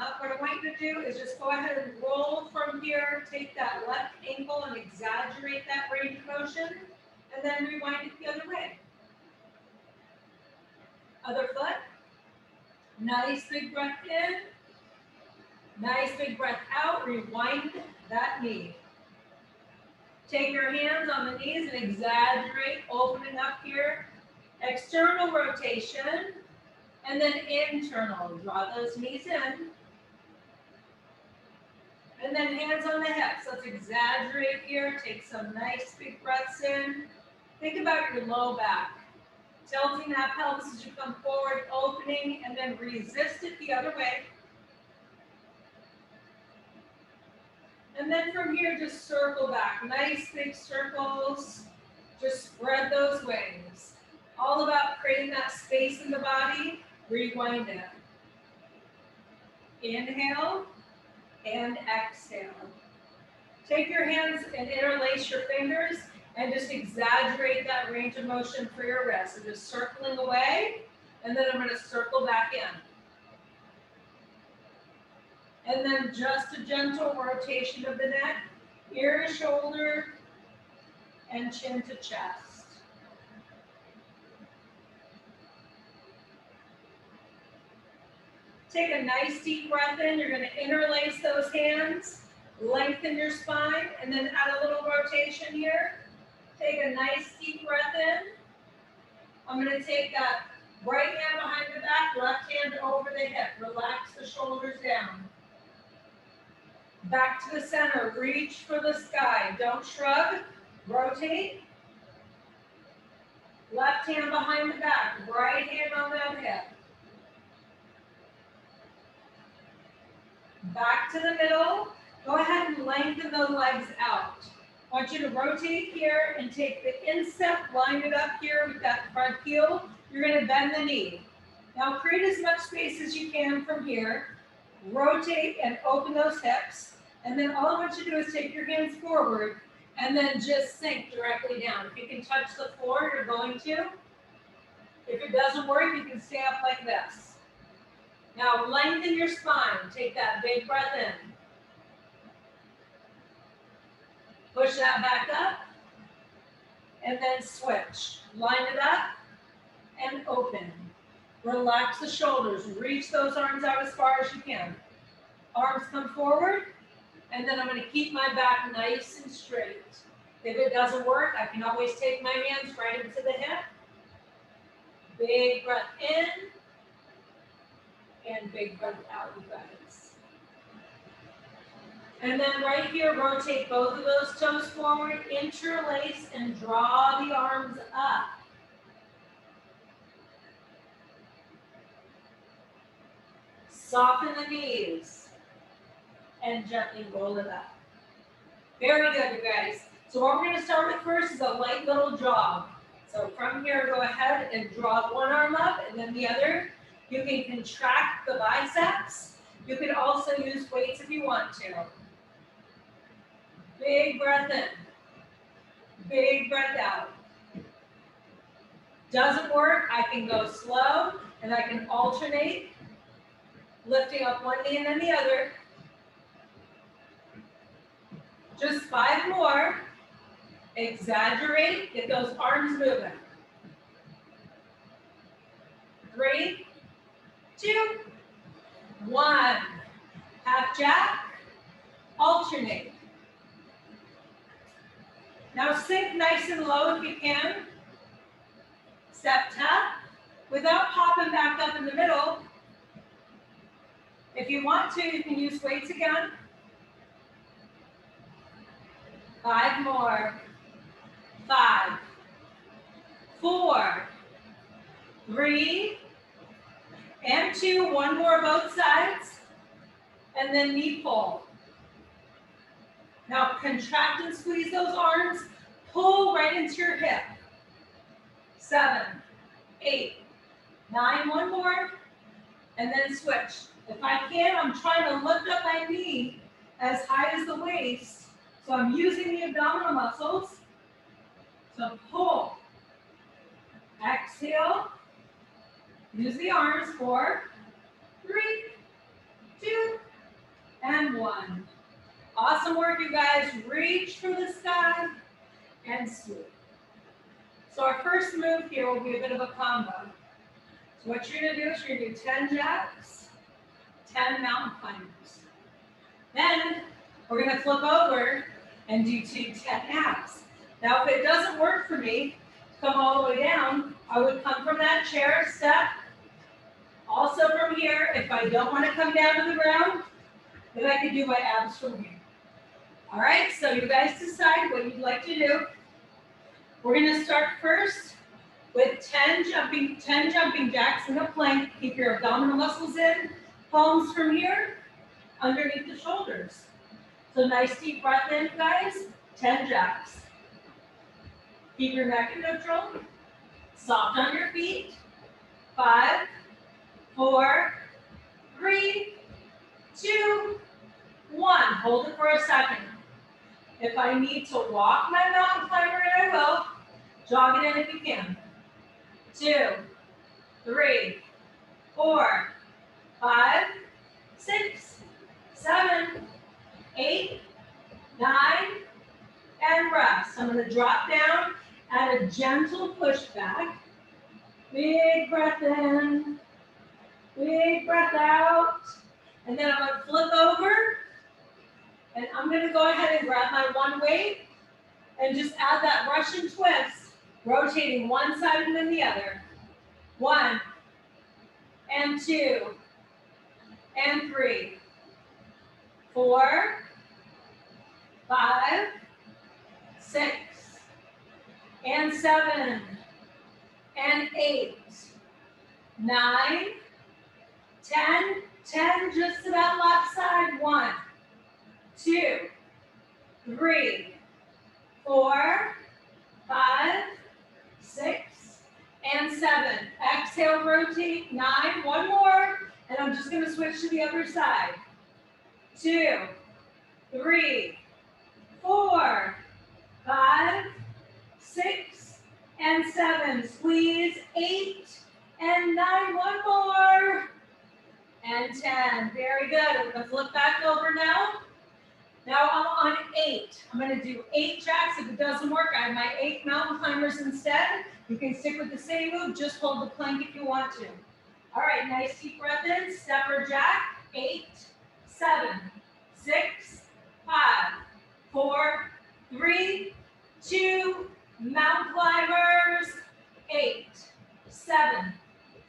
up. What I want you to do is just go ahead and roll from here, take that left ankle and exaggerate that range of motion, and then rewind it the other way. Other foot. Nice big breath in. Nice big breath out. Rewind that knee. Take your hands on the knees and exaggerate, opening up here. External rotation. And then internal. Draw those knees in. And then hands on the hips. Let's exaggerate here. Take some nice big breaths in. Think about your low back. Tilting that pelvis as you come forward, opening, and then resist it the other way. And then from here, just circle back. Nice big circles. Just spread those wings. All about creating that space in the body. Rewind it. Inhale and exhale. Take your hands and interlace your fingers and just exaggerate that range of motion for your wrist. So just circling away, and then I'm going to circle back in. And then just a gentle rotation of the neck, ear to shoulder, and chin to chest. Take a nice deep breath in. You're going to interlace those hands, lengthen your spine, and then add a little rotation here. Take a nice deep breath in. I'm going to take that right hand behind the back, left hand over the hip. Relax the shoulders down. Back to the center. Reach for the sky. Don't shrug. Rotate. Left hand behind the back. Right hand on that hip. Back to the middle. Go ahead and lengthen those legs out. I want you to rotate here and take the instep, line it up here with that front heel. You're going to bend the knee. Now create as much space as you can from here. Rotate and open those hips. And then all I want you to do is take your hands forward and then just sink directly down. If you can touch the floor, you're going to. If it doesn't work, you can stay up like this. Now lengthen your spine. Take that big breath in. Push that back up, and then switch. Line it up, and open. Relax the shoulders. Reach those arms out as far as you can. Arms come forward, and then I'm going to keep my back nice and straight. If it doesn't work, I can always take my hands right into the hip. Big breath in, and big breath out, you guys. And then right here, rotate both of those toes forward, interlace, and draw the arms up. Soften the knees, and gently roll it up. Very good, you guys. So what we're going to start with first is a light little jog. So from here, go ahead and draw one arm up, and then the other. You can contract the biceps. You can also use weights if you want to. Big breath in. Big breath out. Doesn't work, I can go slow and I can alternate, lifting up one knee and then the other. Just 5 more. Exaggerate, get those arms moving. 3, 2, 1. Half jack, alternate. Now sink nice and low if you can. Step tap without popping back up in the middle. If you want to, you can use weights again. 5 more. 5, 4, 3, and 2. One more both sides. And then knee pull. Now contract and squeeze those arms. Pull right into your hip. 7, 8, 9. One more. And then switch. If I can, I'm trying to lift up my knee as high as the waist. So I'm using the abdominal muscles. So pull. Exhale. Use the arms. 4, 3, 2, and 1. Awesome work, you guys. Reach for the sky and swoop. So our first move here will be a bit of a combo. So what you're going to do is you're going to do 10 jacks, 10 mountain climbers. Then we're going to flip over and do 2 10 abs. Now, if it doesn't work for me, come all the way down, I would come from that chair, step. Also from here, if I don't want to come down to the ground, then I can do my abs from here. All right, so you guys decide what you'd like to do. We're going to start first with 10 jumping jacks in a plank. Keep your abdominal muscles in. Palms from here, underneath the shoulders. So nice deep breath in, guys. 10 jacks. Keep your neck in neutral. Soft on your feet. 5, 4, 3, 2, 1. Hold it for a second. If I need to walk my mountain climber in, I will. Jog it in if you can. 2, 3, 4, 5, 6, 7, 8, 9, and rest. I'm going to drop down, add a gentle push back. Big breath in, big breath out. And then I'm going to flip over, and I'm going to go ahead and grab my one weight and just add that Russian twist, rotating one side and then the other. 1, and 2, and 3, 4, 5, 6, and 7, and 8, 9, 10, 10 just to that left side. 1, 2, 3, 4, 5, 6, and 7. Exhale, rotate. 9, one more, and I'm just going to switch to the other side. 2, 3, 4, 5, 6, and 7. Squeeze. 8, and 9. One more, and 10. Very good. I'm going to flip back over now. Now I'm on 8. I'm going to do 8 jacks. If it doesn't work, I have my 8 mountain climbers instead. You can stick with the same move. Just hold the plank if you want to. All right, nice deep breath in. Stepper jack. 8, 7, 6, 5, 4, 3, 2, mountain climbers. 8, 7,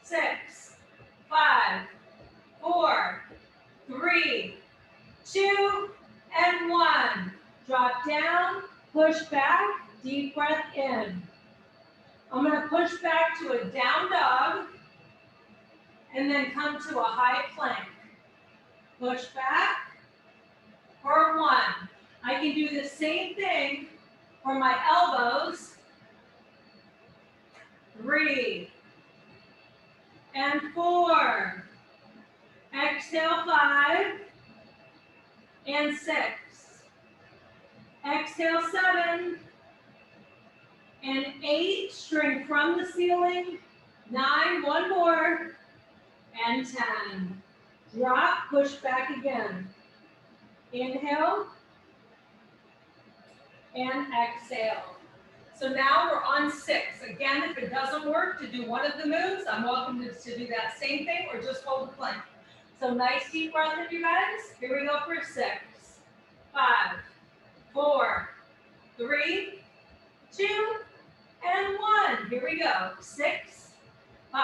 6, 5, 4, 3, 2, and 1. Drop down, push back, deep breath in. I'm going to push back to a down dog and then come to a high plank. Push back for 1. I can do the same thing for my elbows. 3 and 4. Exhale, 5 and 6. Exhale, 7 and 8. String from the ceiling. 9, one more, and 10. Drop, push back again. Inhale and exhale. So now we're on 6. Again, if it doesn't work to do one of the moves, I'm welcome to do that same thing or just hold the plank. So nice deep breath in, you guys. Here we go for 6, 5, 4, 3, 2, and 1. Here we go. 6, 5,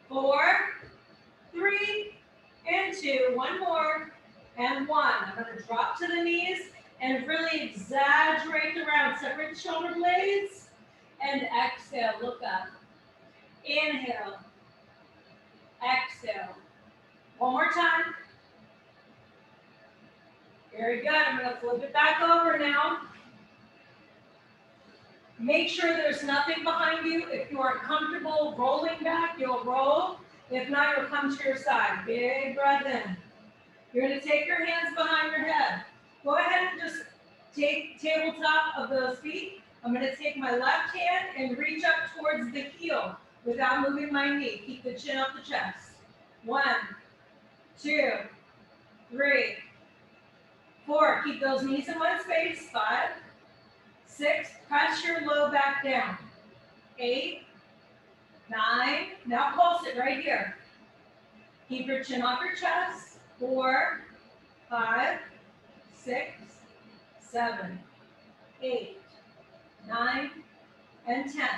4, 3, and 2. One more, and 1. I'm going to drop to the knees and really exaggerate the round. Separate the shoulder blades and exhale. Look up. Inhale. Exhale. One more time. Very good. I'm going to flip it back over now. Make sure there's nothing behind you. If you are comfortable rolling back, you'll roll. If not, you'll come to your side. Big breath in. You're going to take your hands behind your head. Go ahead and just take tabletop of those feet. I'm going to take my left hand and reach up towards the heel without moving my knee. Keep the chin up the chest. 1, 2, 3, 4, keep those knees in one space, 5, 6, press your low back down, 8, 9, now pulse it right here. Keep your chin off your chest, 4, 5, 6, 7, 8, 9, and 10.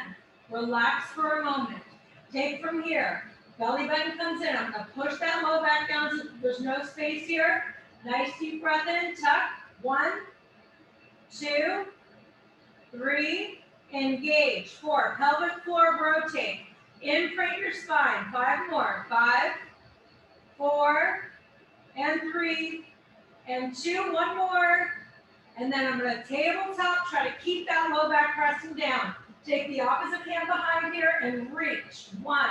Relax for a moment. Take from here. Belly button comes in. I'm going to push that low back down so there's no space here. Nice deep breath in. Tuck. 1, 2, 3. Engage. 4. Pelvic floor rotate. Imprint your spine. 5 more. 5, 4, and 3, and 2. 1 more. And then I'm going to tabletop. Try to keep that low back pressing down. Take the opposite hand behind here and reach. 1,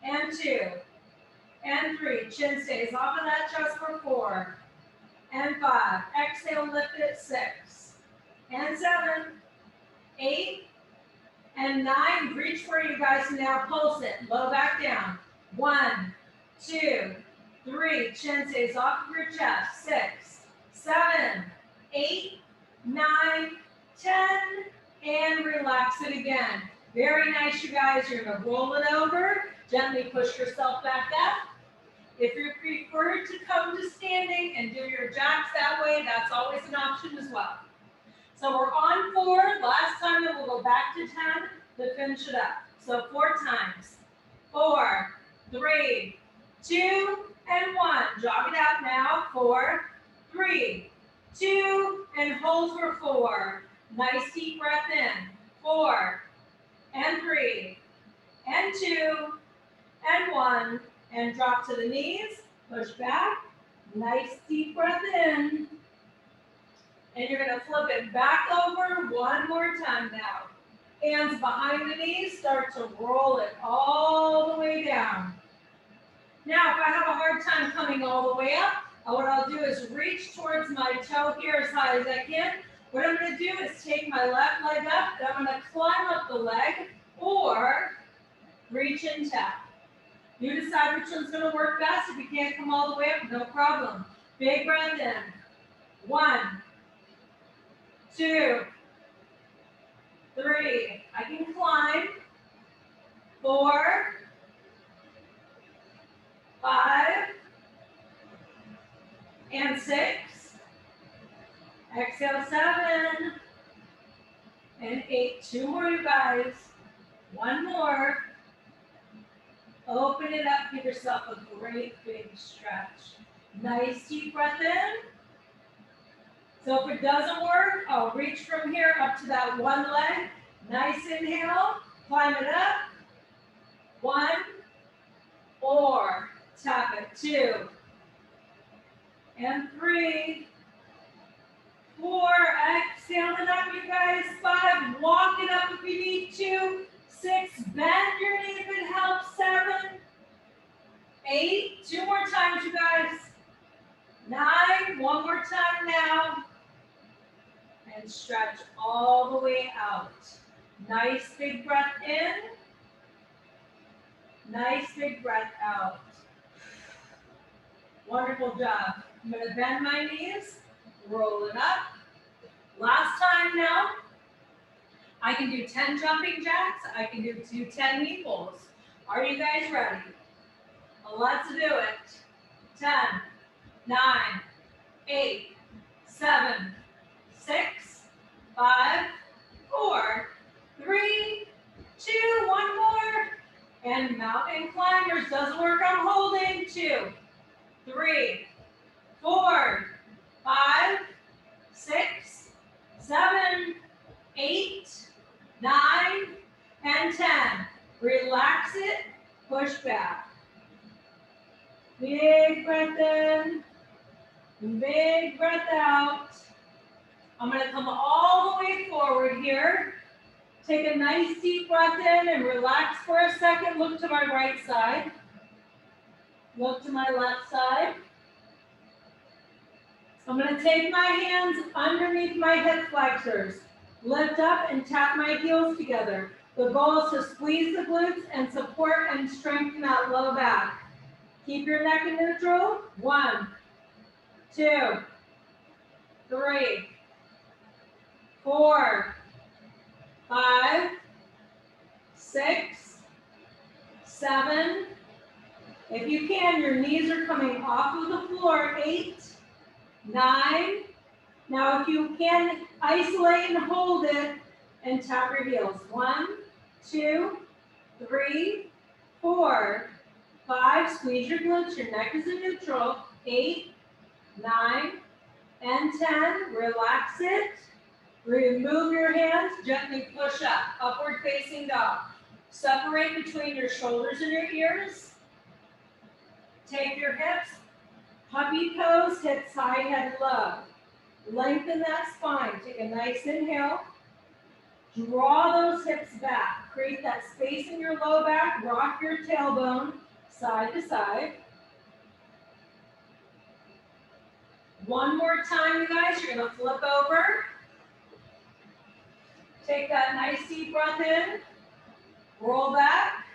and 2, and 3. Chin stays off of that chest for 4, and 5. Exhale, lift it. 6, and 7, 8, and 9. Reach for you guys now. Pulse it. Low back down. 1, 2, 3. Chin stays off of your chest. 6, 7, 8, 9, 10, and relax it again. Very nice, you guys. You're going to roll it over. Gently push yourself back up. If you prefer to come to standing and do your jacks that way, that's always an option as well. So we're on 4. Last time, then we'll go back to 10 to finish it up. So 4 times. 4, 3, 2, and 1. Jog it out now. 4, 3, 2, and hold for 4. Nice deep breath in. 4, and 3, and 2, and 1, and drop to the knees, push back, nice deep breath in, and you're going to flip it back over 1 more time now. Hands behind the knees, start to roll it all the way down. Now, if I have a hard time coming all the way up, what I'll do is reach towards my toe here as high as I can. What I'm going to do is take my left leg up, and I'm going to climb up the leg, or reach and tap. You decide which one's going to work best. If you can't come all the way up, no problem. Big breath in. 1, 2, 3. I can climb. 4, 5, and 6. Exhale, 7, and 8. 2 more, you guys. 1 more. Open it up. Give yourself a great big stretch. Nice deep breath in. So if it doesn't work, I'll reach from here up to that one leg. Nice inhale. Climb it up. 1, or tap it. 2, and 3, 4, exhale it up, you guys. 5, walk it up if you need to. 6, bend your knee if it helps. 7, 8, 2 more times, you guys. 9, 1 more time now. And stretch all the way out. Nice big breath in. Nice big breath out. Wonderful job. I'm going to bend my knees. Roll it up. Last time now. I can do 10 jumping jacks. I can do 10 knee pulls. Are you guys ready? Let's do it. 10, 9, 8, 7, 6, 5, 4, 3, 2, 1 more. And mountain climbers doesn't work. I'm holding. 2, 3, 4, 5, 6, 7, 8, 9, and 10. Relax it, push back. Big breath in, big breath out. I'm going to come all the way forward here. Take a nice deep breath in and relax for a second. Look to my right side. Look to my left side. I'm going to take my hands underneath my hip flexors. Lift up and tap my heels together. The goal is to squeeze the glutes and support and strengthen that low back. Keep your neck in neutral. 1, 2, 3, 4, 5, 6, 7. If you can, your knees are coming off of the floor. 8, 9. Now if you can, isolate and hold it and tap your heels. 1, 2, 3, 4, 5. Squeeze your glutes. Your neck is in neutral. 8, 9, and 10. Relax it. Remove your hands. Gently push up. Upward facing dog. Separate between your shoulders and your ears. Take your hips. Puppy pose. Hips high, head low. Lengthen that spine. Take a nice inhale. Draw those hips back. Create that space in your low back. Rock your tailbone side to side. One more time, you guys. You're going to flip over. Take that nice deep breath in. Roll back.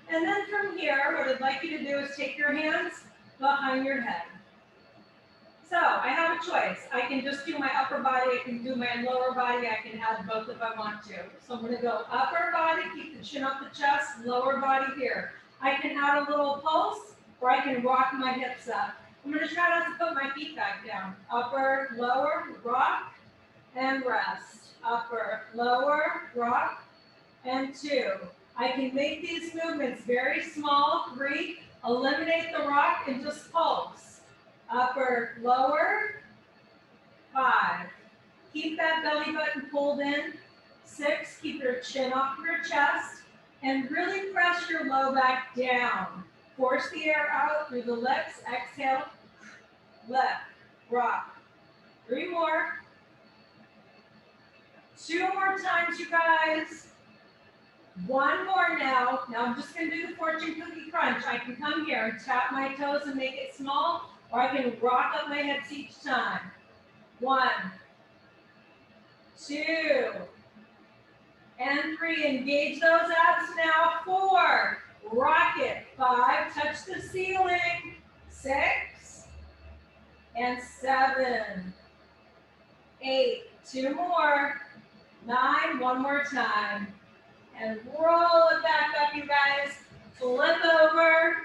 And then from here, what I'd like you to do is take your hands behind your head. So I have a choice. I can just do my upper body. I can do my lower body. I can add both if I want to. So I'm going to go upper body, keep the chin up the chest, lower body here. I can add a little pulse, or I can rock my hips up. I'm going to try not to put my feet back down. Upper, lower, rock, and rest. Upper, lower, rock, and 2. I can make these movements very small. 3, eliminate the rock and just pulse. Upper, lower, 5. Keep that belly button pulled in. 6, keep your chin off your chest. And really press your low back down. Force the air out through the lips. Exhale, lift, rock. 3 more. 2 more times, you guys. 1 more now. Now I'm just going to do the fortune cookie crunch. I can come here and tap my toes and make it small, or I can rock up my hips each time. 1, 2, and 3. Engage those abs now. 4, rock it. 5, touch the ceiling. 6, and 7, 8, 2 more. 9, 1 more time. And roll it back up, you guys. Flip over,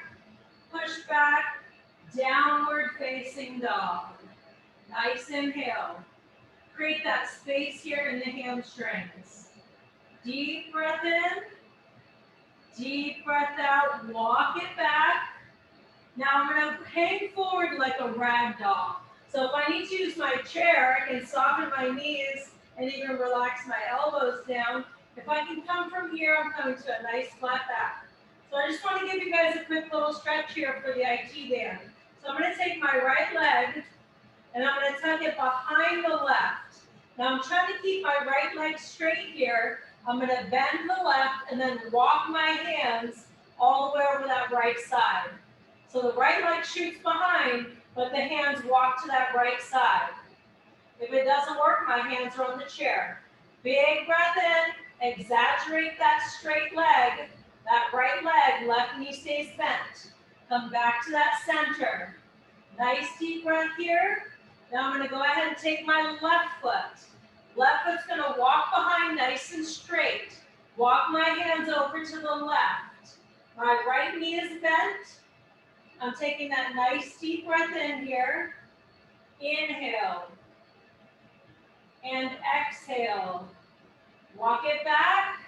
push back, downward facing dog. Nice inhale. Create that space here in the hamstrings. Deep breath in, deep breath out. Walk it back. Now I'm going to hang forward like a rag doll. So if I need to use my chair, I can soften my knees and even relax my elbows down. If I can come from here, I'm coming to a nice flat back. So I just want to give you guys a quick little stretch here for the IT band. So I'm going to take my right leg and I'm going to tuck it behind the left. Now I'm trying to keep my right leg straight here. I'm going to bend the left and then walk my hands all the way over that right side. So the right leg shoots behind, but the hands walk to that right side. If it doesn't work, my hands are on the chair. Big breath in, exaggerate that straight leg, that right leg, left knee stays bent. Come back to that center. Nice deep breath here. Now I'm going to go ahead and take my left foot. Left foot's going to walk behind nice and straight. Walk my hands over to the left. My right knee is bent. I'm taking that nice deep breath in here. Inhale. And exhale. Walk it back.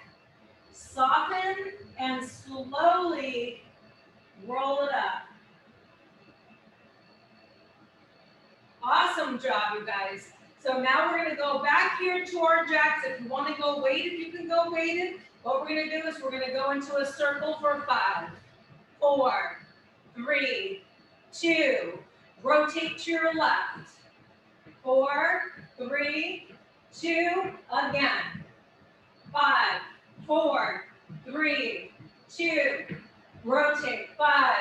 Soften and slowly roll it up. Awesome job, you guys. So now we're going to go back here to our jacks. If you want to go weighted, you can go weighted. What we're going to do is we're going to go into a circle for 5, 4, 3, 2. Rotate to your left. 4, 3, 2. Again. 5, 4, 3, 2. Rotate. 5,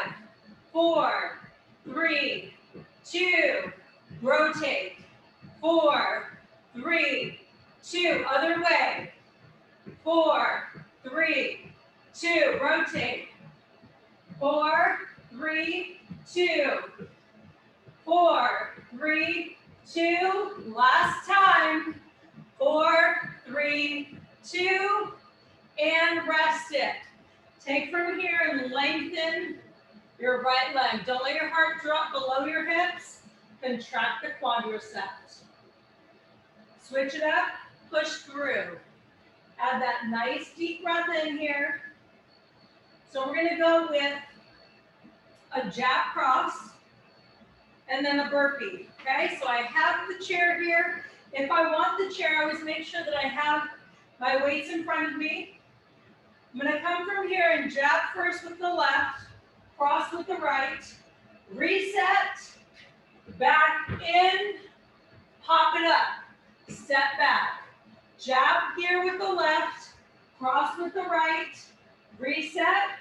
4, 3, 2. Rotate. 4, 3, 2. Other way. 4, 3, 2. Rotate. 4, 3, 2. 4, 3, 2, last time. 4, 3, 2, and rest it. Take from here and lengthen your right leg. Don't let your heart drop below your hips. Contract the quadriceps. Switch it up, push through. Add that nice deep breath in here. So we're gonna go with a jab cross and then a burpee, okay? So I have the chair here. If I want the chair, I always make sure that I have my weights in front of me. I'm gonna come from here and jab first with the left, cross with the right, reset, back in, pop it up, step back. Jab here with the left, cross with the right, reset,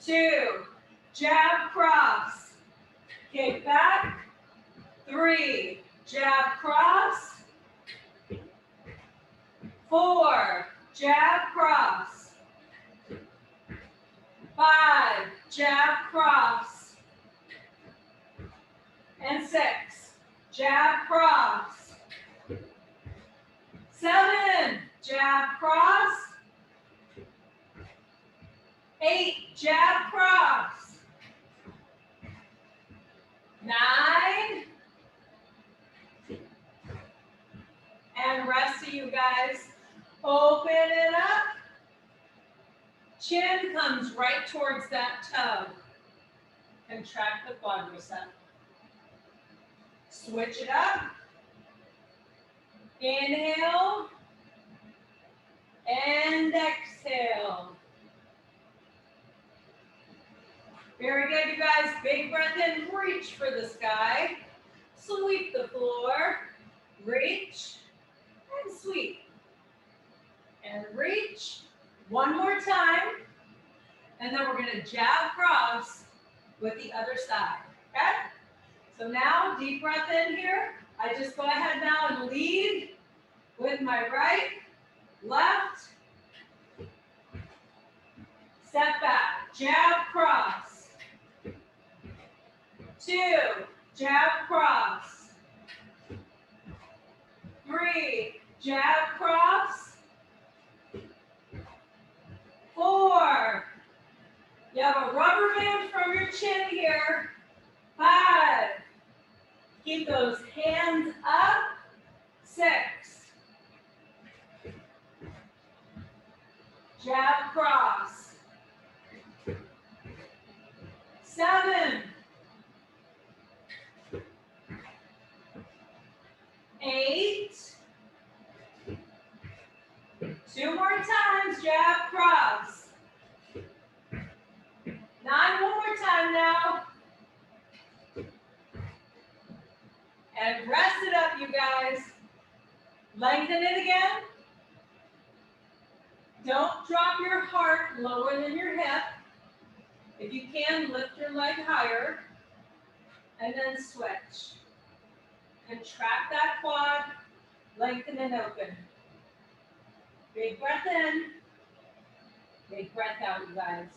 2, jab, cross, kick back, 3, jab, cross, 4, jab, cross, 5, jab, cross, and 6, jab, cross, 7, jab, cross, 8, jab, cross, 9, and rest of you guys. Open it up. Chin comes right towards that toe. Contract the quadricep. Switch it up. Inhale. And exhale. Very good, you guys. Big breath in. Reach for the sky. Sweep the floor. Reach. And sweep. And reach. One more time. And then we're going to jab cross with the other side. Okay? So now, deep breath in here. I just go ahead now and lead with my right, left, step back, jab, cross, 2, jab, cross, 3, jab, cross, 4, you have a rubber band from your chin here, 5, keep those hands up, 6, jab, cross, 7, 8, 2 more times, jab, cross, 9, one more time now, and rest it up, you guys. Lengthen it again. Don't drop your heart lower than your hip. If you can, lift your leg higher, and then switch. Contract that quad, lengthen and open. Big breath in, big breath out, you guys.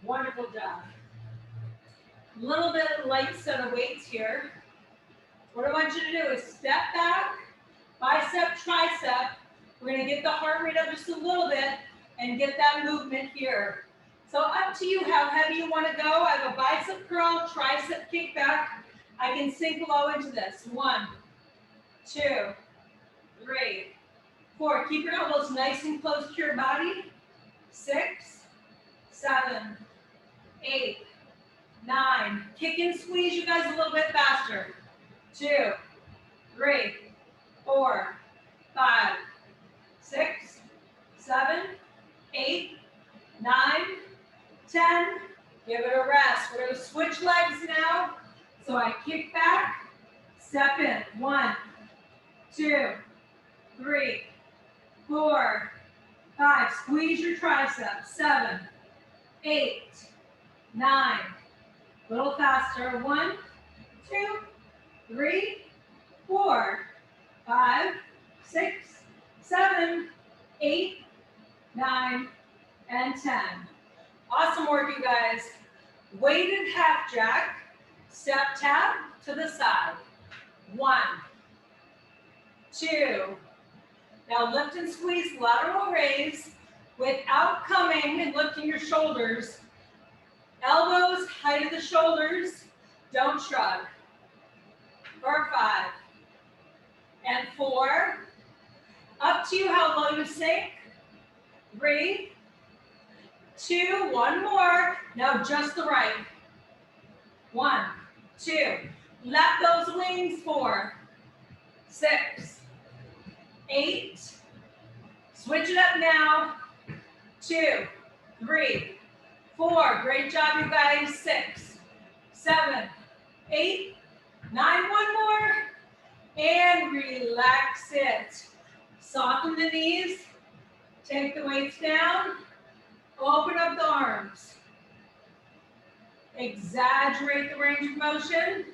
Wonderful job. A little bit of light set of weights here. What I want you to do is step back, bicep, tricep. We're going to get the heart rate up just a little bit and get that movement here. So up to you how heavy you want to go. I have a bicep curl, tricep kickback. I can sink low into this. 1, 2, 3, 4. Keep your elbows nice and close to your body. 6, 7, 8, 9. Kick and squeeze you guys a little bit faster. 2, 3, 4, 5, 6, 7, 8, 9, 10. Give it a rest. We're going to switch legs now. So I kick back, step in. 1, 2, 3, 4, 5. Squeeze your triceps. 7, 8, 9. A little faster. 1, 2, 3, 4, 5, 6, 7, 8, 9, and 10. Awesome work, you guys. Weighted half jack. Step tap to the side. 1, 2. Now lift and squeeze, lateral raise without coming and lifting your shoulders. Elbows, height of the shoulders, don't shrug. For 5 and 4. Up to you how low you sink. 3, 2, one more. Now just the right. 1, 2. Let those wings. 4, 6, 8. Switch it up now. 2, 3, 4. Great job, you guys. 6, 7, 8, 9. One more. And relax it. Soften the knees. Take the weights down. Open up the arms. Exaggerate the range of motion.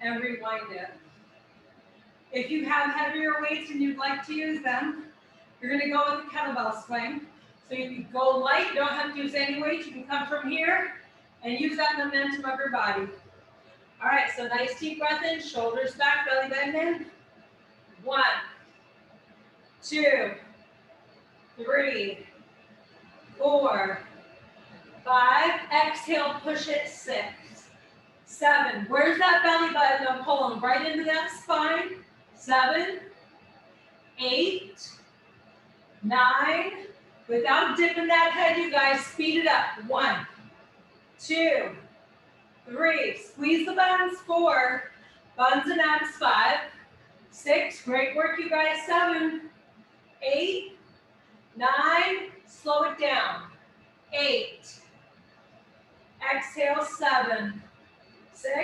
And rewind it. If you have heavier weights and you'd like to use them, you're going to go with the kettlebell swing. So you can go light. You don't have to use any weight. You can come from here and use that momentum of your body. All right, so nice deep breath in, shoulders back, belly button in. 1, 2, 3, 4, 5. Exhale, push it. 6, 7. Where's that belly button? I'm pulling right into that spine. 7, 8, 9. Without dipping that head, you guys, speed it up. 1, 2, 3. Squeeze the buns. 4. Buns and abs. 5, 6. Great work, you guys. 7, 8, 9. Slow it down. 8. Exhale. 7, 6,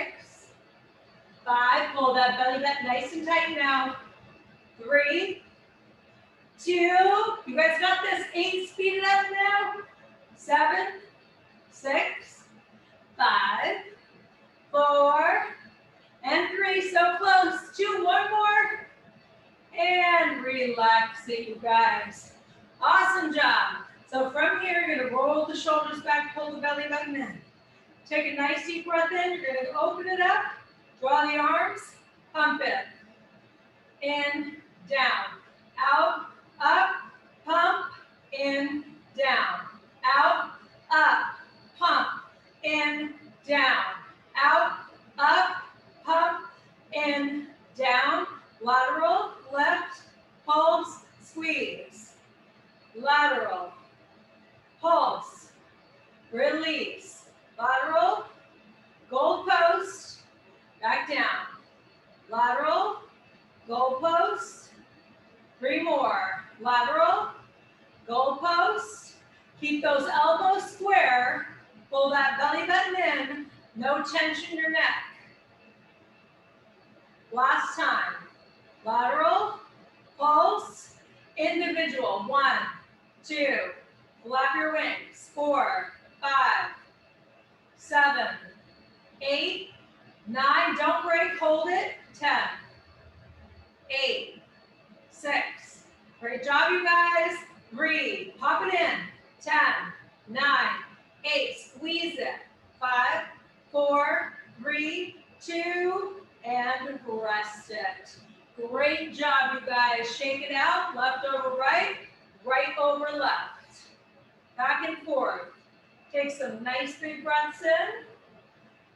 5. Pull that belly button nice and tight now. 3, 2. You guys got this. 8. Speed it up now. 7, 6, 5, 4, and 3. So close. 2. One more. And relax it, you guys. Awesome job. So from here, you're going to roll the shoulders back, pull the belly button in. Take a nice deep breath in. You're going to open it up. Draw the arms. Pump it. In, down. Out, up, pump, in, down. Out, up, pump, in, down. Out, up, pump, in, down. Lateral, left, pulse, squeeze. Lateral, pulse, release. Lateral, goal post, back down. Lateral, goal post. 3 more. Lateral, goal post. Keep those elbows square. Pull that belly button in. No tension in your neck. Last time. Lateral, pulse, individual. 1, 2. Flap your wings. 4, 5, 7, 8, 9. Don't break. Hold it. 10, 8, 6. Great job, you guys. 3. Pop it in. 10, 9, 8. Squeeze it. 5, 4, 3, 2, and rest it. Great job, you guys. Shake it out. Left over right, right over left. Back and forth. Take some nice big breaths in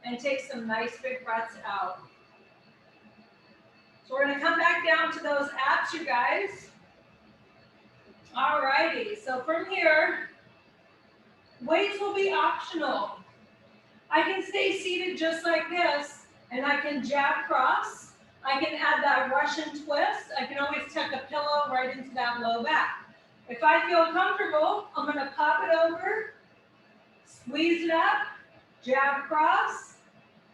and take some nice big breaths out. So we're going to come back down to those abs, you guys. All righty. So from here, weights will be optional. I can stay seated just like this, and I can jab cross. I can add that Russian twist. I can always tuck a pillow right into that low back. If I feel comfortable, I'm going to pop it over, squeeze it up, jab cross,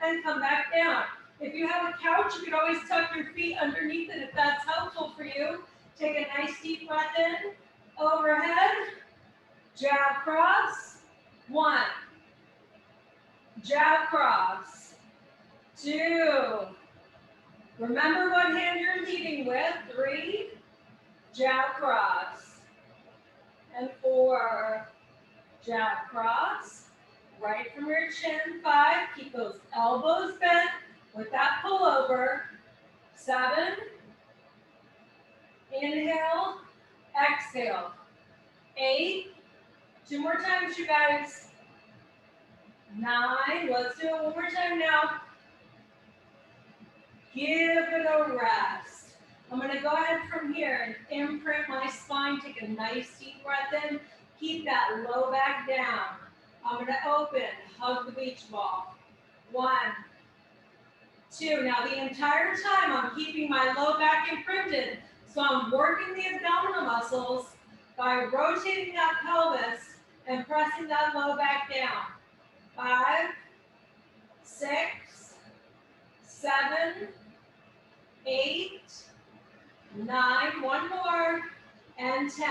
and come back down. If you have a couch, you can always tuck your feet underneath it if that's helpful for you. Take a nice deep breath in, overhead, jab cross, 1, jab cross, 2. Remember what hand you're leading with. 3, jab cross, and 4, jab cross, right from your chin. 5, keep those elbows bent with that pullover. 7, inhale, exhale. 8, 2 more times, you guys. 9, let's do it one more time now. Give it a rest. I'm going to go ahead from here and imprint my spine. Take a nice deep breath in. Keep that low back down. I'm going to open, hug the beach ball. 1, 2. Now the entire time I'm keeping my low back imprinted. So I'm working the abdominal muscles by rotating that pelvis and pressing that low back down. 5, 6, 7, 8, 9, one more, and 10.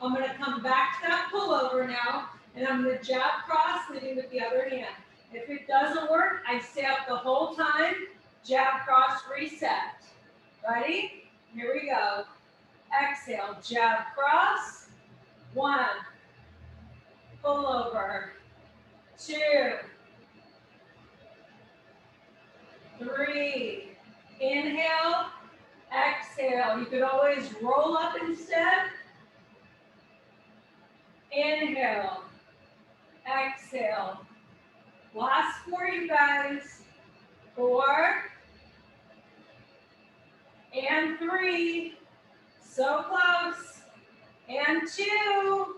I'm going to come back to that pullover now, and I'm going to jab cross, leading with the other hand. If it doesn't work, I stay up the whole time, jab cross, reset. Ready? Here we go. Exhale, jab cross. 1, pull over. 2, 3, inhale, exhale. You could always roll up instead. Inhale, exhale. Last 4, you guys. 4 and 3. So close. And 2.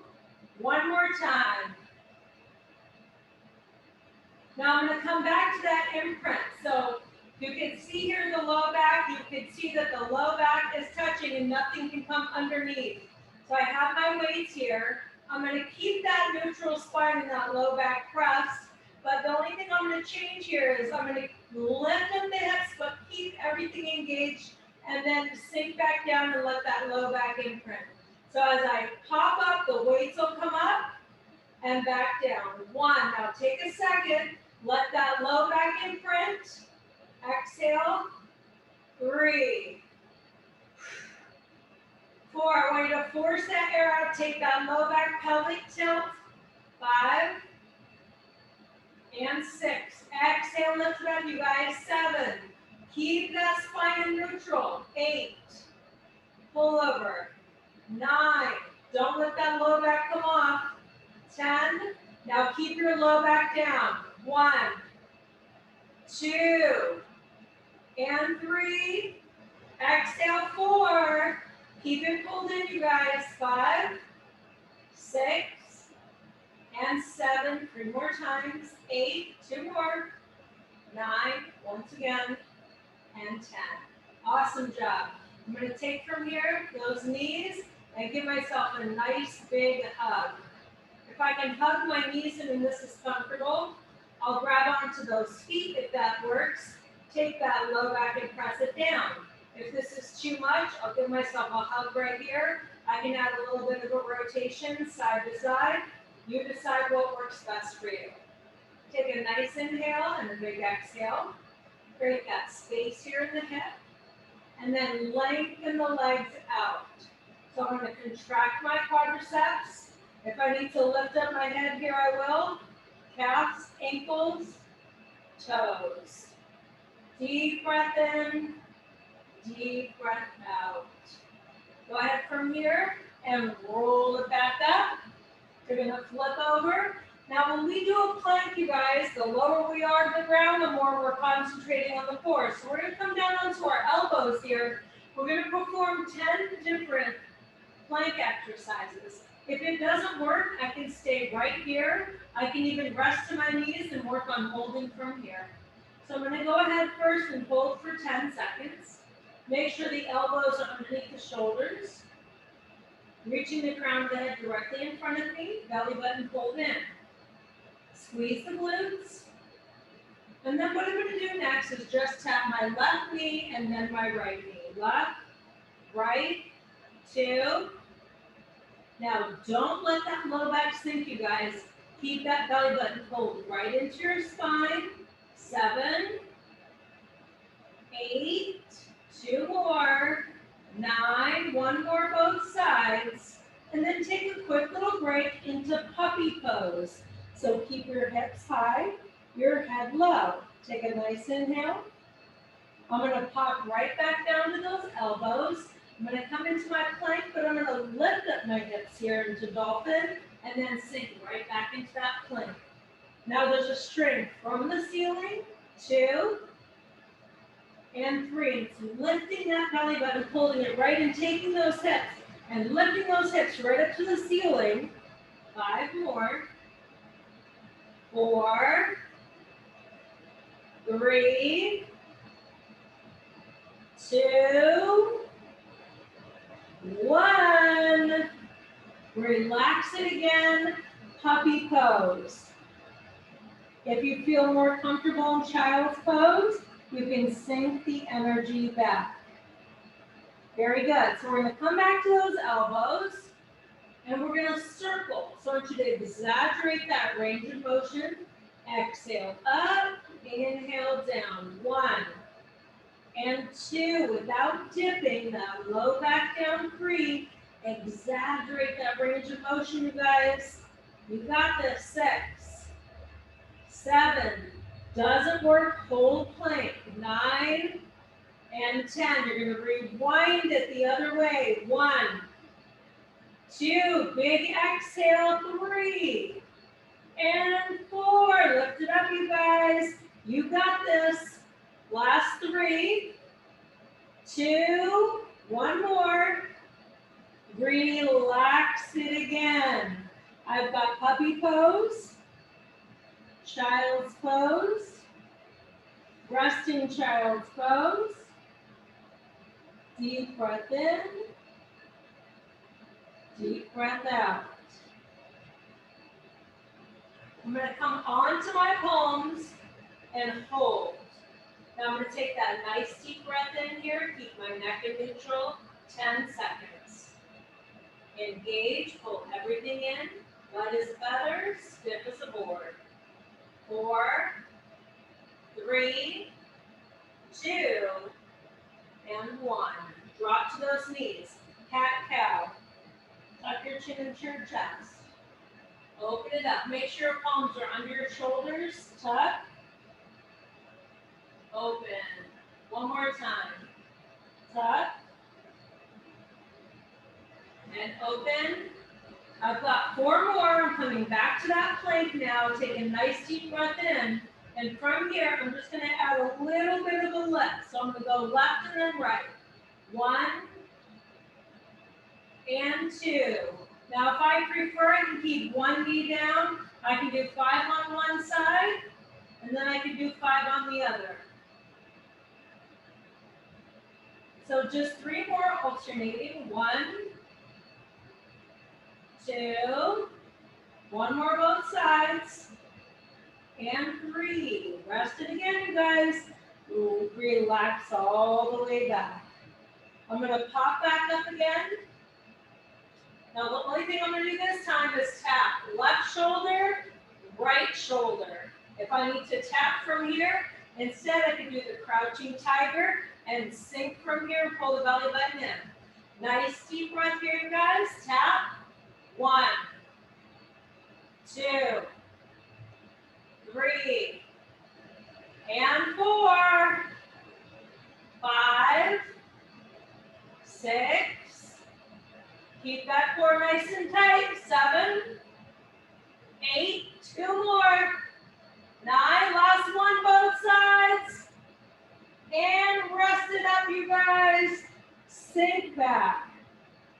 One more time. Now I'm going to come back to that imprint. So you can see here the low back. You can see that the low back is touching and nothing can come underneath. So I have my weights here. I'm going to keep that neutral spine and that low back pressed. But the only thing I'm going to change here is I'm going to lift up the hips but keep everything engaged and then sink back down and let that low back imprint. So as I pop up, the weights will come up and back down. 1, now take a second. Let that low back imprint. Exhale. 3, 4. I want you to force that air out. Take that low back pelvic tilt. 5 and 6. Exhale, lift it up, you guys. 7. Keep that spine in neutral. 8. Pull over. 9. Don't let that low back come off. 10. Now keep your low back down. 1, 2, and 3. Exhale, 4. Keep it pulled in, you guys. 5, 6, and 7. 3 more times. 8, 2 more. 9, once again, and 10. Awesome job. I'm going to take from here those knees and give myself a nice big hug. If I can hug my knees and this is comfortable, I'll grab onto those feet if that works. Take that low back and press it down. If this is too much, I'll give myself a hug right here. I can add a little bit of a rotation side to side. You decide what works best for you. Take a nice inhale and a big exhale. Create that space here in the hip. And then lengthen the legs out. So I'm going to contract my quadriceps. If I need to lift up my head here, I will. Calves, ankles, toes. Deep breath in, deep breath out. Go ahead from here and roll it back up. You're going to flip over. Now when we do a plank, you guys, the lower we are to the ground, the more we're concentrating on the core. So we're going to come down onto our elbows here. We're going to perform 10 different plank exercises. If it doesn't work, I can stay right here. I can even rest to my knees and work on holding from here. So I'm going to go ahead first and hold for 10 seconds. Make sure the elbows are underneath the shoulders. Reaching the crown of the head directly in front of me, belly button pulled in. Squeeze the glutes. And then what I'm going to do next is just tap my left knee and then my right knee. Left, right, 2. Now don't let that low back sink, you guys. Keep that belly button pulled right into your spine. 7, 8, 2 more, 9, 1 more both sides. And then take a quick little break into puppy pose. So keep your hips high, your head low. Take a nice inhale. I'm going to pop right back down to those elbows. I'm going to come into my plank, but I'm going to lift up my hips here into dolphin and then sink right back into that plank. Now there's a string from the ceiling, 2 and 3. It's lifting that belly button, holding it right and taking those hips and lifting those hips right up to the ceiling. 5 more. 4, 3, 2, 1. Relax it again, puppy pose. If you feel more comfortable in child's pose, you can sink the energy back. Very good. So we're going to come back to those elbows, and we're going to circle. So I want you to exaggerate that range of motion. Exhale up, inhale down. 1 and 2, without dipping that low back down. 3, exaggerate that range of motion, you guys. You got this. 6, 7, doesn't work, hold plank. 9 and 10, you're going to rewind it the other way. 1, 2, big exhale. 3 and 4, lift it up, you guys. You got this. Last 3, 2, 1 more. Relax it again. I've got puppy pose, child's pose, resting child's pose. Deep breath in, deep breath out. I'm going to come onto my palms and hold. Now I'm going to take that nice deep breath in here, keep my neck in neutral, 10 seconds. Engage, pull everything in, light as feather, stiff as a board. 4, 3, 2, and 1. Drop to those knees. Cat-cow. Tuck your chin into your chest. Open it up. Make sure your palms are under your shoulders. Tuck. Open. One more time. Tuck. And open. I've got 4 more. I'm coming back to that plank now. Take a nice deep breath in. And from here, I'm just going to add a little bit of a lift. So I'm going to go left and then right. 1 and 2. Now, if I prefer, I can keep 1 knee down. I can do 5 on one side, and then I can do 5 on the other. So just 3 more alternating. 1, 2, 1 more both sides, and 3. Rest it again, you guys. Relax all the way back. I'm going to pop back up again. Now, the only thing I'm going to do this time is tap left shoulder, right shoulder. If I need to tap from here, instead I can do the crouching tiger and sink from here and pull the belly button in. Nice deep breath here, you guys. Tap. 1, 2, 3, and 4, 5, 6. Keep that core nice and tight. 7, 8, 2 more. 9, last one, both sides. And rest it up, you guys. Sink back.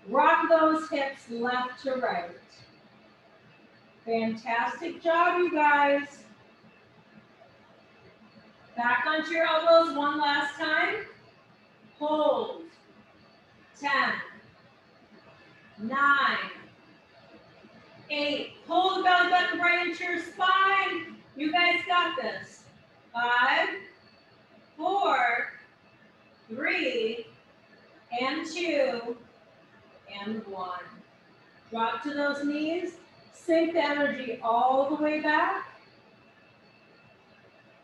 Rock those hips left to right. Fantastic job, you guys. Back onto your elbows one last time. Hold. 10, 9, 8. Pull the belly button right into your spine. You guys got this. 5, 4, 3, and 2, and 1. Drop to those knees. Sink the energy all the way back.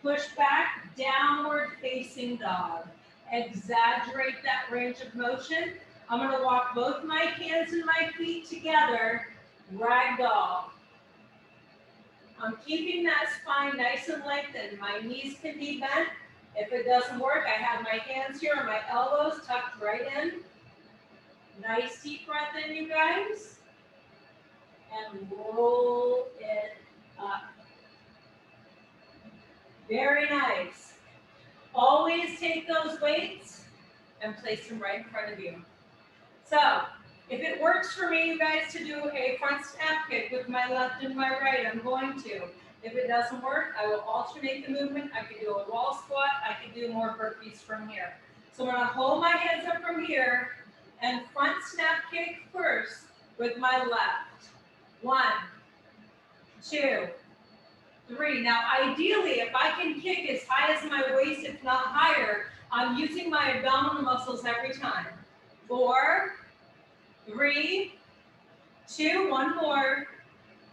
Push back, downward facing dog. Exaggerate that range of motion. I'm going to walk both my hands and my feet together. Ragdoll. I'm keeping that spine nice and lengthened. My knees can be bent. If it doesn't work, I have my hands here and my elbows tucked right in. Nice deep breath in, you guys. And roll it up. Very nice. Always take those weights and place them right in front of you. So, if it works for me, you guys, to do a front snap kick with my left and my right, I'm going to. If it doesn't work, I will alternate the movement. I could do a wall squat. I could do more burpees from here. So I'm going to hold my hands up from here and front snap kick first with my left. 1, 2, 3. Now, ideally, if I can kick as high as my waist, if not higher, I'm using my abdominal muscles every time. 4, 3, 2, one more,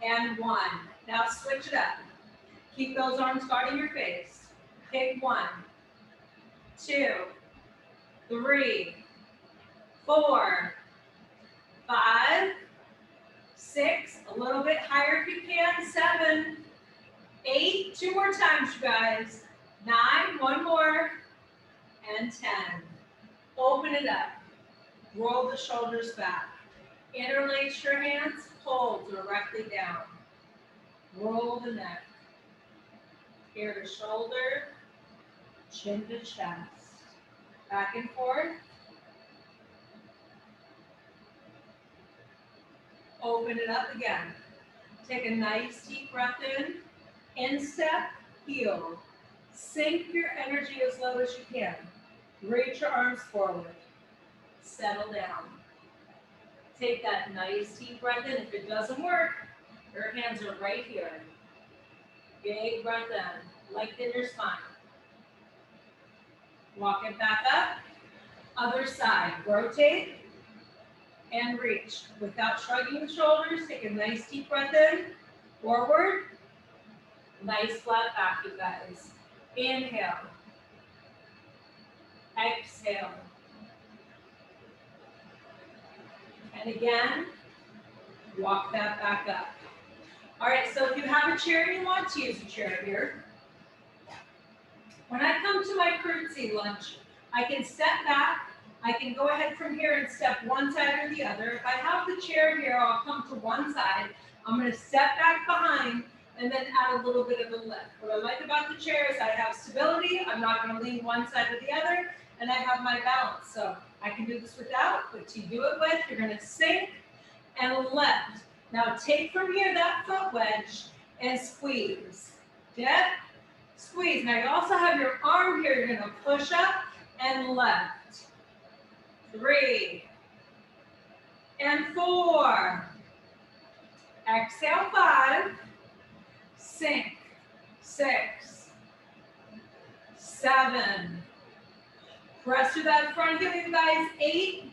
and 1. Now switch it up. Keep those arms guarding your face. Kick 1, 2, 3, 4, 5, 6. A little bit higher if you can. 7, 8. 2 more times, you guys. 9. One more, and 10. Open it up. Roll the shoulders back. Interlace your hands, pull directly down. Roll the neck. Ear to shoulder, chin to chest. Back and forth. Open it up again. Take a nice deep breath in. Instep, heel. Sink your energy as low as you can. Reach your arms forward. Settle down. Take that nice deep breath in. If it doesn't work, your hands are right here. Big breath in. Lengthen your spine. Walk it back up. Other side. Rotate and reach. Without shrugging the shoulders, take a nice deep breath in. Forward. Nice flat back, you guys. Inhale. Exhale. And again, walk that back up. All right, so if you have a chair and you want to use a chair here, when I come to my curtsy lunge, I can step back. I can go ahead from here and step one side or the other. If I have the chair here, I'll come to one side. I'm going to step back behind and then add a little bit of a lift. What I like about the chair is I have stability. I'm not going to lean one side or the other, and I have my balance. So I can do this without, but to do it with, you're going to sink and lift. Now take from here that foot wedge and squeeze. Dip, squeeze. Now you also have your arm here. You're going to push up and lift. 3 and 4. Exhale, 5. Sink. 6, 7. Press through that front heel, you guys. 8,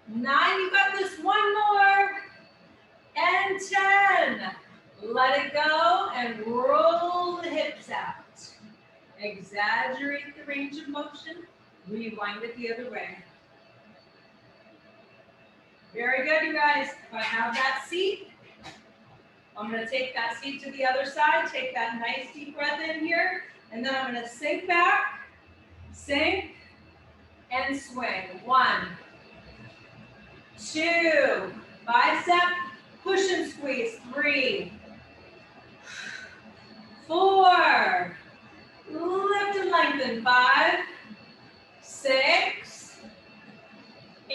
9. You got this. 1 more. And 10. Let it go and roll the hips out. Exaggerate the range of motion. Rewind it the other way. Very good, you guys. If I have that seat, I'm going to take that seat to the other side. Take that nice deep breath in here. And then I'm going to sink back, sink, and swing. 1, 2. Bicep, push and squeeze. 3, 4. Lift and lengthen. 5, 6,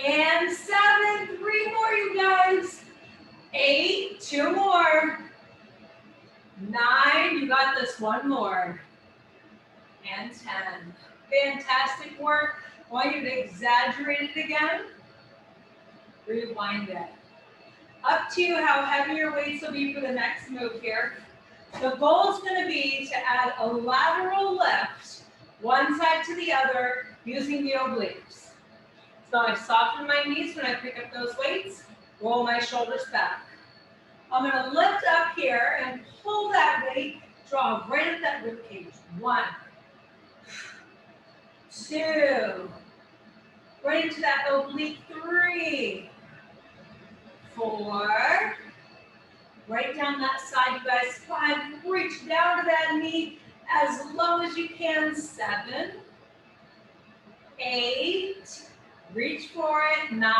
and 7. 3 more, you guys. 8. 2 more. 9. You got this. 1 more. And 10. Fantastic work. I want you to exaggerate it again. Rewind it. Up to you how heavy your weights will be for the next move here. The goal is going to be to add a lateral lift, one side to the other, using the obliques. So I soften my knees when I pick up those weights, roll my shoulders back. I'm going to lift up here and pull that weight, draw right at that rib cage. 1, 2, right into that oblique. 3, 4, Right down that side, you guys. 5, reach down to that knee as low as you can. 7, 8, reach for it. 9.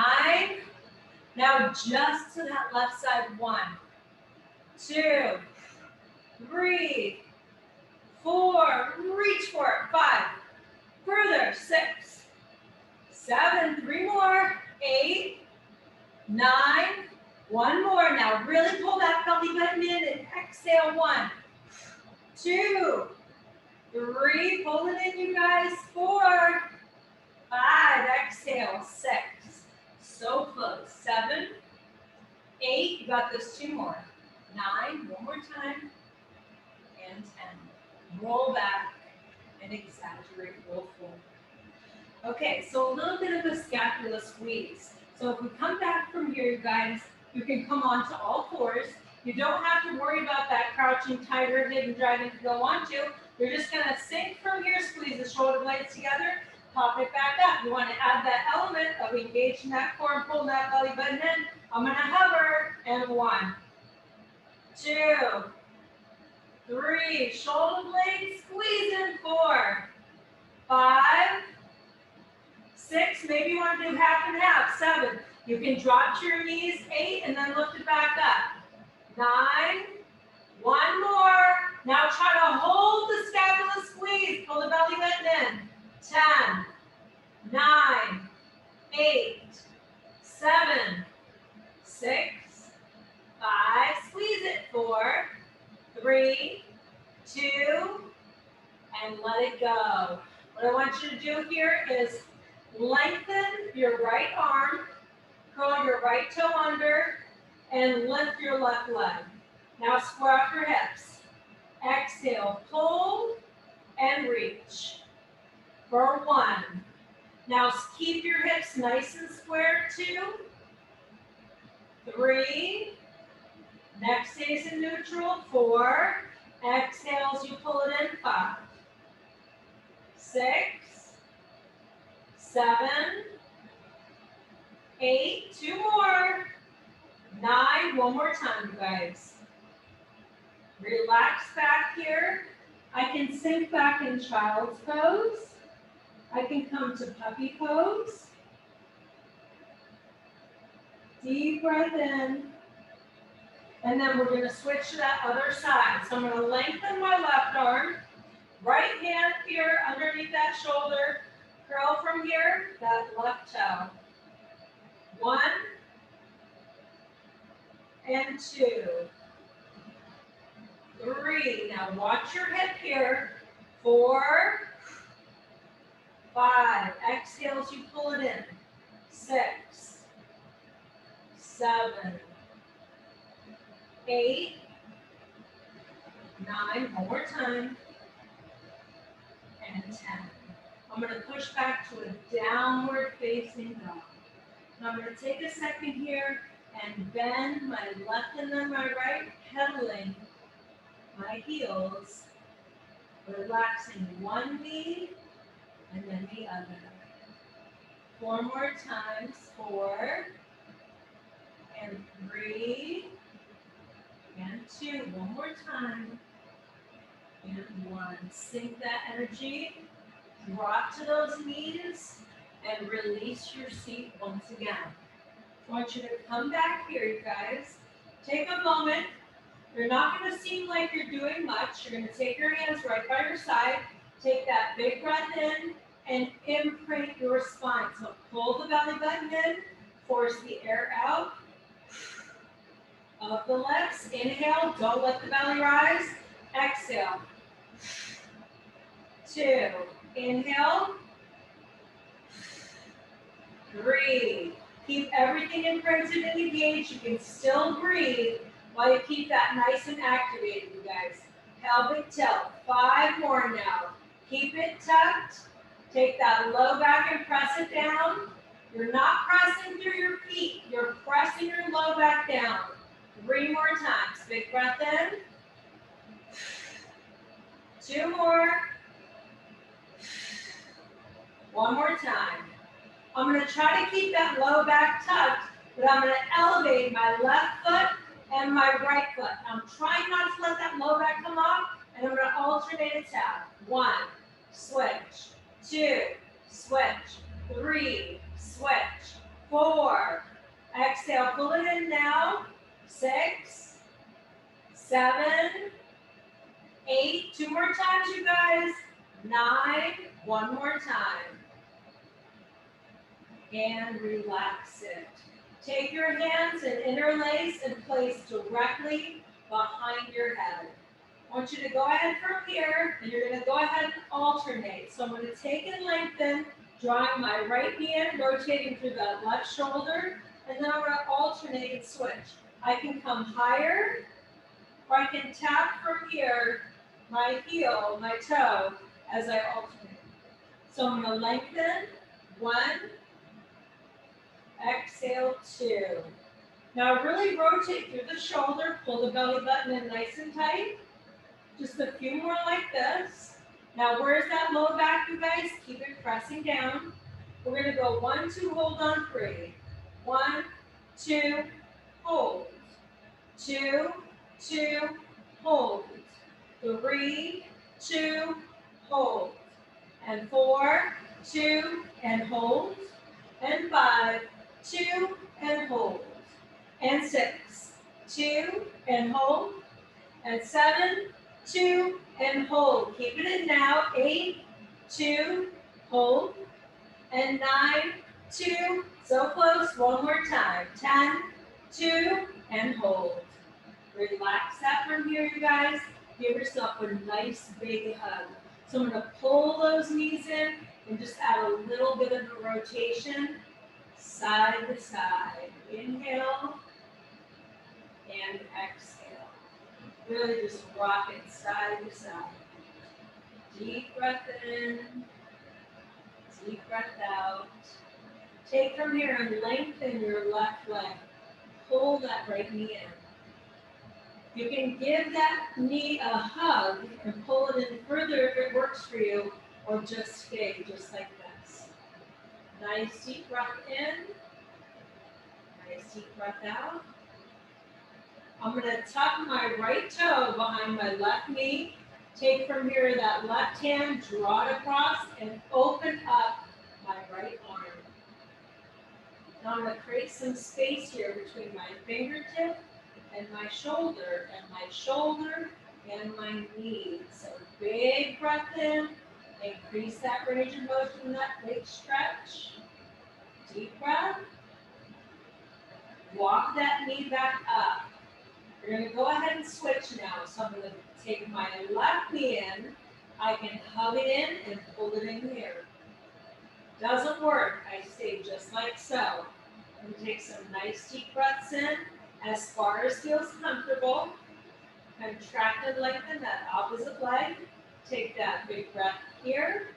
Now just to that left side. 1, 2, 3, 4, reach for it. 5, further. 6, 7, 3 more. 8, 9, 1 more. Now really pull that belly button in and exhale. 1, 2, 3, pull it in, you guys. 4, 5, exhale. 6, so close. 7, 8, you got this. 2 more. 9, one more time. And 10. Roll back and exaggerate, roll forward. Okay, so a little bit of a scapula squeeze. So if we come back from here, you guys, you can come onto all fours. You don't have to worry about that crouching tighter hidden dragon to go onto. You're just gonna sink from here, squeeze the shoulder blades together, pop it back up. You wanna add that element of engaging that core and pulling that belly button in. I'm gonna hover, and 1, 2, 3, shoulder blades, squeeze in. 4, 5, 6, maybe you want to do half and half. 7, you can drop to your knees. 8, and then lift it back up. 9, 1 more. Now try to hold the scapula squeeze. Pull the belly button in. 10, 9, 8, 7, 6, 5, squeeze it. 4, 3, 2, and let it go. What I want you to do here is lengthen your right arm, curl your right toe under, and lift your left leg. Now square up your hips. Exhale, pull and reach for 1. Now keep your hips nice and square. 2, 3, neck stays in neutral. 4, exhales, you pull it in. 5, 6, 7, 8, 2 more. 9, one more time, you guys. Relax back here. I can sink back in child's pose. I can come to puppy pose. Deep breath in. And then we're going to switch to that other side. So I'm going to lengthen my left arm. Right hand here underneath that shoulder. Curl from here, that left toe. 1 and 2. 3. Now watch your hip here. 4, 5. Exhales, you pull it in. 6, 7, 8, 9. One more time. And 10. I'm going to push back to a downward facing dog. Now I'm going to take a second here and bend my left and then my right, pedaling my heels, relaxing one knee and then the other. 4 more times. 4 and 3 and 2. One more time. And 1. Sink that energy. Drop to those knees and release your seat once again. I want you to come back here, you guys. Take a moment. You're not going to seem like you're doing much. You're going to take your hands right by your side. Take that big breath in and imprint your spine. So pull the belly button in. Force the air out of the legs. Inhale. Don't let the belly rise. Exhale. 2. Inhale. 3. Keep everything imprinted and engaged. You can still breathe while you keep that nice and activated, you guys. Pelvic tilt. 5 more now. Keep it tucked. Take that low back and press it down. You're not pressing through your feet. You're pressing your low back down. 3 more times. Big breath in. 2 more. 1 more time. I'm going to try to keep that low back tucked, but I'm going to elevate my left foot and my right foot. I'm trying not to let that low back come off, and I'm going to alternate a tap. 1, switch, 2, switch, 3, switch, 4. Exhale, pull it in now. 6, 7, 8. 2 more times, you guys. 9. 1 more time. And relax it. Take your hands and interlace and place directly behind your head. I want you to go ahead from here, and you're going to go ahead and alternate. So I'm going to take and lengthen, drawing my right knee in, rotating through that left shoulder, and then I'm going to alternate and switch. I can come higher, or I can tap from here, my heel, my toe, as I alternate. So I'm going to lengthen, 1, exhale, 2. Now really rotate through the shoulder, pull the belly button in nice and tight. Just a few more like this. Now where's that low back, you guys? Keep it pressing down. We're going to go 1, 2, hold on, 3. 1, 2, hold. 2, 2, hold. 3, 2, hold. And 4, 2, and hold. And 5, 2, and hold. And 6, 2, and hold. And 7, 2, and hold. Keep it in now. 8, 2, hold. And 9, 2, so close. One more time. 10, 2, and hold. Relax that from here, you guys. Give yourself a nice big hug. So I'm going to pull those knees in and just add a little bit of a rotation, side to side. Inhale and exhale. Really just rock it side to side. Deep breath in, deep breath out. Take from here and lengthen your left leg. Pull that right knee in. You can give that knee a hug and pull it in further if it works for you, or just stay just like this. Nice deep breath in, nice deep breath out. I'm going to tuck my right toe behind my left knee. Take from here that left hand, draw it across, and open up my right arm. Now I'm going to create some space here between my fingertip and my shoulder, and my knee. So big breath in, increase that range of motion, that big stretch. Deep breath. Walk that knee back up. You're going to go ahead and switch now. So I'm going to take my left knee in. I can hug it in and pull it in here. Doesn't work. I stay just like so. I'm going to take some nice deep breaths in as far as feels comfortable. Contract and lengthen that opposite leg. Take that big breath here.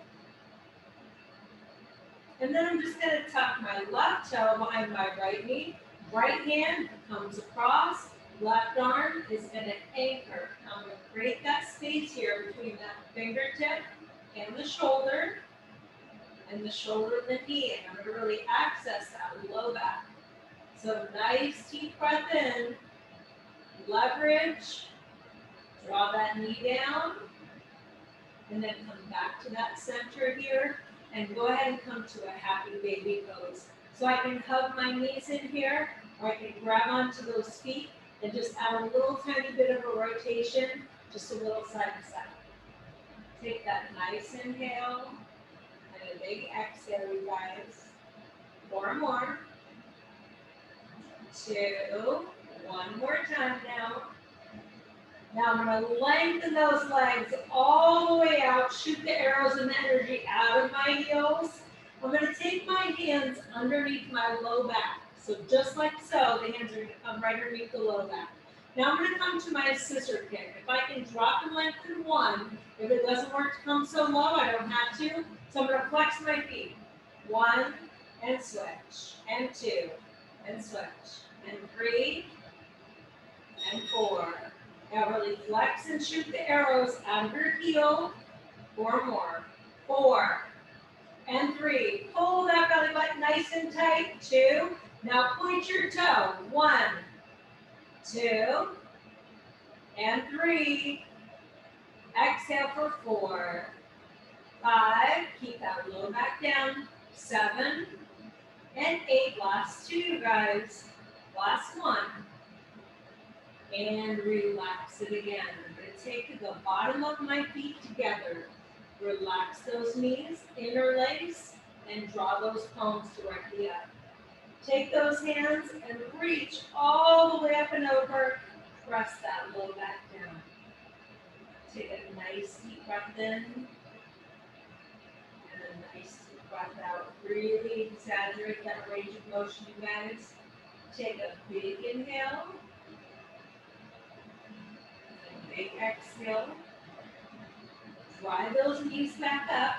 And then I'm just going to tuck my left toe behind my right knee. Right hand comes across. Left arm is going to anchor. I'm going to create that space here between that fingertip and the shoulder and the knee. And I'm going to really access that low back. So nice deep breath in. Leverage. Draw that knee down. And then come back to that center here. And go ahead and come to a happy baby pose. So I can hug my knees in here, or I can grab onto those feet and just add a little tiny bit of a rotation, just a little side to side. Take that nice inhale and a big exhale, you guys. 4 more. 2. 1 more time now. Now I'm going to lengthen those legs all the way out, shoot the arrows and the energy out of my heels. I'm going to take my hands underneath my low back. So just like so, the hands are going to come right underneath the low back. Now I'm going to come to my scissor kick. If I can drop and lengthen 1, if it doesn't work to come so low, I don't have to. So I'm going to flex my feet. 1, and switch, and 2, and switch, and 3, and 4. Now really flex and shoot the arrows out of your heel. 4 more. 4, and 3. Pull that belly button nice and tight. 2. Now point your toe. 1, 2, and 3. Exhale for 4, 5. Keep that low back down. 7 and 8. Last 2, guys. Last 1. And relax it again. I'm going to take the bottom of my feet together. Relax those knees, interlace, and draw those palms directly up. Take those hands and reach all the way up and over. Press that low back down. Take a nice deep breath in. And a nice deep breath out. Really exaggerate that range of motion, you guys. Take a big inhale. Big exhale. Drive those knees back up.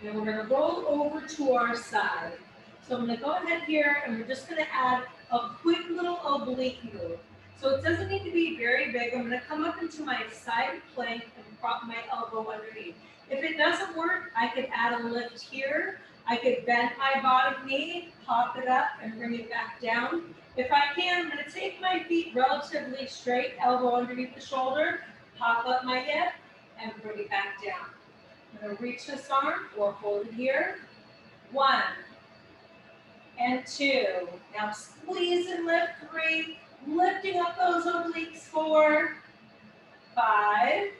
And we're going to roll over to our side. So I'm going to go ahead here and we're just going to add a quick little oblique move. So it doesn't need to be very big. I'm going to come up into my side plank and prop my elbow underneath. If it doesn't work, I could add a lift here. I could bend my bottom knee, pop it up, and bring it back down. If I can, I'm going to take my feet relatively straight, elbow underneath the shoulder, pop up my hip, and bring it back down. I'm going to reach this arm or hold it here. 1 and 2. Now squeeze and lift. 3. Lifting up those obliques. 4, 5,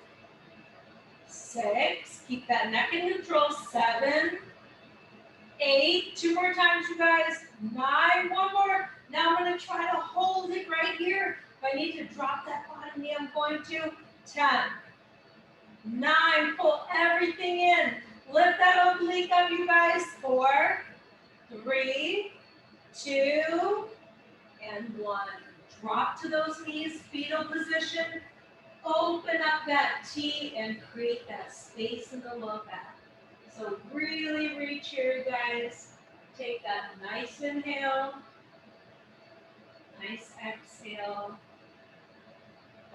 6. Keep that neck in neutral. 7, 8. 2 more times, you guys. 9. 1 more. Now I'm going to try to hold it right here. If I need to drop that bottom knee, I'm going to. 10, 9. Pull everything in. Lift that oblique up, you guys. 4, 3, 2, and 1. Drop to those knees, fetal position. Open up that T and create that space in the low back. So really reach here, guys. Take that nice inhale. Nice exhale.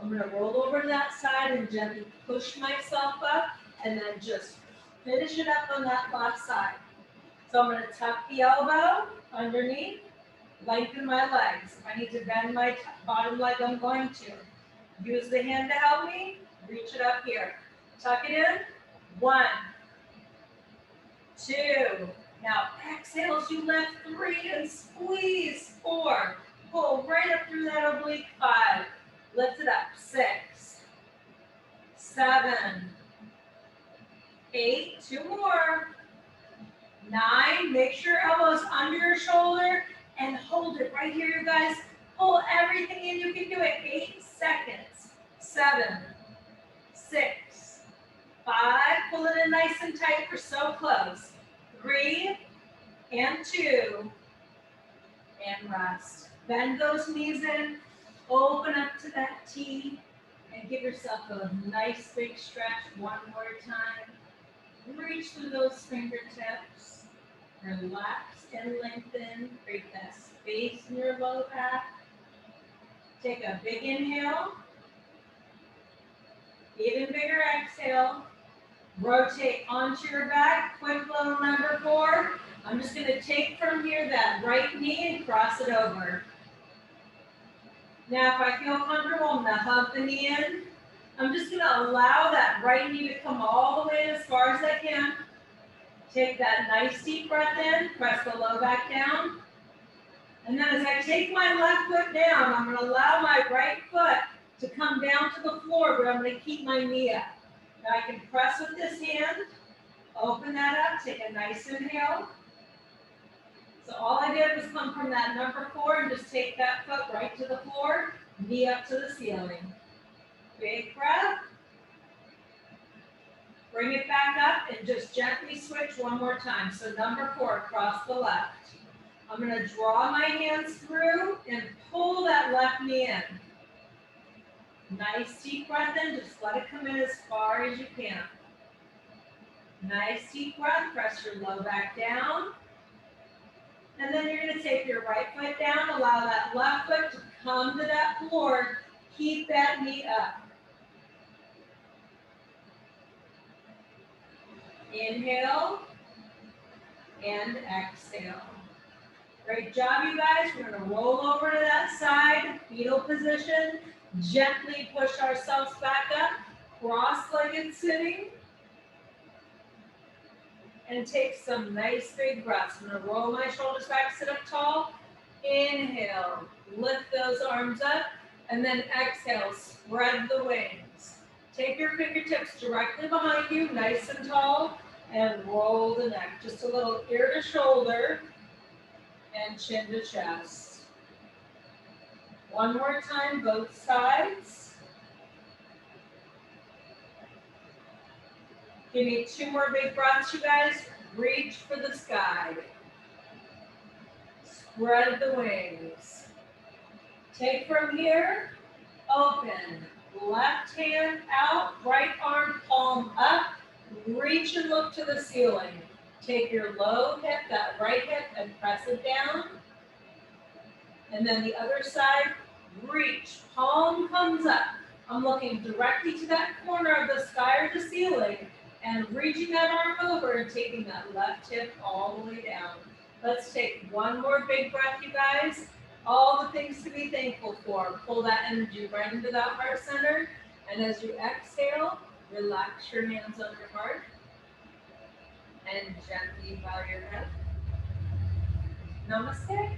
I'm going to roll over to that side and gently push myself up and then just finish it up on that left side. So I'm going to tuck the elbow underneath, lengthen my legs. If I need to bend my bottom leg, I'm going to. Use the hand to help me. Reach it up here. Tuck it in. 1, 2. Now exhale as you lift. 3 and squeeze. 4. Pull right up through that oblique. 5. Lift it up. 6, 7, 8. 2 more. 9. Make sure elbows under your shoulder and hold it right here, you guys. Pull everything in. You can do it. 8 seconds. 7, 6, 5. Pull it in nice and tight. We're so close. 3 and 2. And rest. Bend those knees in. Open up to that T. And give yourself a nice big stretch. 1 more time. Reach through those fingertips. Relax and lengthen. Create that space in your low back. Take a big inhale. Even bigger exhale. Rotate onto your back. Quick little number 4. I'm just going to take from here that right knee and cross it over. Now, if I feel comfortable, I'm going to hug the knee in. I'm just going to allow that right knee to come all the way as far as I can. Take that nice deep breath in. Press the low back down. And then as I take my left foot down, I'm going to allow my right foot to come down to the floor, but I'm going to keep my knee up. Now I can press with this hand. Open that up. Take a nice inhale. So all I did was come from that number 4 and just take that foot right to the floor, knee up to the ceiling. Big breath. Bring it back up and just gently switch 1 more time. So number 4, cross the left. I'm going to draw my hands through and pull that left knee in. Nice deep breath in. Just let it come in as far as you can. Nice deep breath. Press your low back down. And then you're going to take your right foot down. Allow that left foot to come to that floor. Keep that knee up. Inhale and exhale. Great job, you guys. We're gonna roll over to that side, fetal position. Gently push ourselves back up, cross-legged sitting. And take some nice big breaths. I'm gonna roll my shoulders back, sit up tall. Inhale, lift those arms up, and then exhale, spread the wings. Take your fingertips directly behind you, nice and tall, and roll the neck. Just a little ear to shoulder and chin to chest. One more time, both sides. Give me 2 more big breaths, you guys. Reach for the sky. Spread the wings. Take from here, open. Left hand out, right arm palm up. Reach and look to the ceiling. Take your low hip, that right hip, and press it down. And then the other side, reach. Palm comes up. I'm looking directly to that corner of the sky or the ceiling and reaching that arm over and taking that left hip all the way down. Let's take one more big breath, you guys. All the things to be thankful for. Pull that energy right into that heart center. And as you exhale, relax your hands on your heart and gently bow your head. Namaste.